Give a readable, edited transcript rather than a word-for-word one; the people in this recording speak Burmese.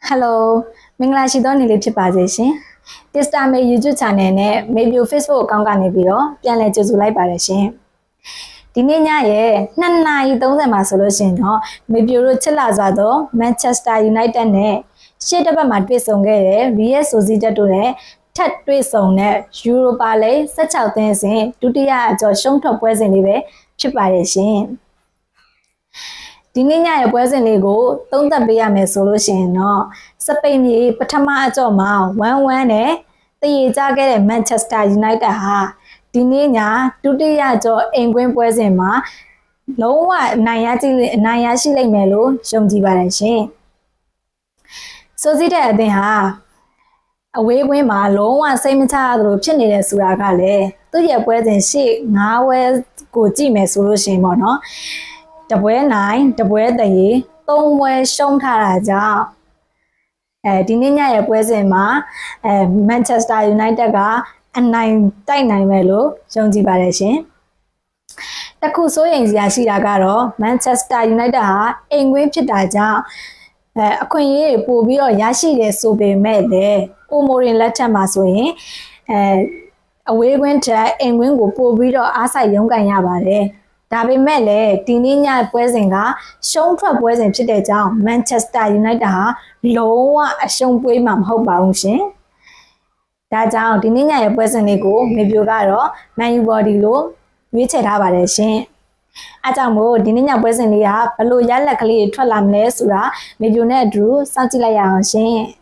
Hello မင်္ဂလာရှိသောနေ့လေးဖြစ်ပါစေရှင် Tista May YouTube Channel နဲ့ Maybe Facebook အကောင့်ကနေပြီးတော့ပြန်လည်ကြိုဆိုလိုက်ပါတယ်ရှင်ဒီနေ့ညရဲ့2:30မှာဆိုလို့ရှင်တော့ Maybe တို့ချစ်လာစွာသော Manchester United နဲ့ရှေ့တစ်ပတ်မှာတွေ့ဆုံခဲ့တဲ့ Real Sociedad တို့နဲ့ထပ်တွေ့ဆုံတဲ့ Europa League 16 သင်းစဉ်ဒုတိယအကျော်ရှုံးထွက်ပွဲစဉ်လေးပဲဖြစ်ပါတယ်ရှင်ဒီနေ့ညရဲ့ပွဲစဉ်လေးကိုသုံးသပ်ပေးရမယ်ဆိုလို့ရှိရင်တော့စပိန်ပြည်ပထမအကျော့မှာ1-1နဲ့တည်ရကြခဲ့တဲ့ Manchester United ဟာဒီနေ့ညဒုတိယအကျော့အိမ်ကွင်းပွဲစဉ်မှာလုံးဝအနိုင်ရရှိလိမ့်မယ်လို့ယုံကြည်ပါတယ်ရှင်။ဆိုစီတဲ့အသင်းဟာအဝေးကွင်းမှာလုံးဝစိတ်မချရသလိုဖြစ်နေတယ်ဆိုတာကလည်းသူ့ရဲ့ပွဲစဉ်ရှေ့9ဝဲကိုကြည့်မယ်ဆိုလို့ရှိရင်ပေါ့နော်တပွဲနိုင်တပွဲတရေ3ပွဲရှုံးထားတာကြောင့်ဒီနေ့ညရဲ့ပွဲစဉ်မှာManchester United ကအနိုင်တိုက်နိုင်မယ်လို့ယုံကြည်ပါတယ်ရှင်တခုစိုးရိမ်စရာရှိတာကတော့ Manchester United ဟာအိမ်ကွင်းဖြစ်တာကြောင့်အခွင့်အရေးပို့ပြီးတော့ရရှိတယ်ဆိုပေမဲ့လည်းကိုမိုရင်လက်ထက်မှာဆိုရင်အဝေးကွင်းထက်အိမ်ကွင်းကိုပို့ပြီးတော့အားစိုက်ရုန်းကန်ရပါတယ်ဒါပေမဲ့လည်းဒီနေ့ညပွဲစဉ်ကရှုံးထွက်ပွဲစဉ်ဖြစ်တဲ့ကြောင့် Manchester United ဟာလုံးဝအရှုံးပွဲမှာမဟုတ်ပါဘူးရှင်။ဒါကြောင့်ဒီနေ့ညရဲ့ပွဲစဉ်လေးကိုမေပြိုကတော့ Man U Body လို့ရွေးချယ်ထားပါတယ်ရှင်။အားကြောင့်မို့ဒီနေ့ညပွဲစဉ်လေးကဘယ်လိုရလဒ်ကလေးထွက်လာမလဲဆိုတာမေပြိုနဲ့အတူစောင့်ကြည့်လိုက်ရအောင်ရှင်။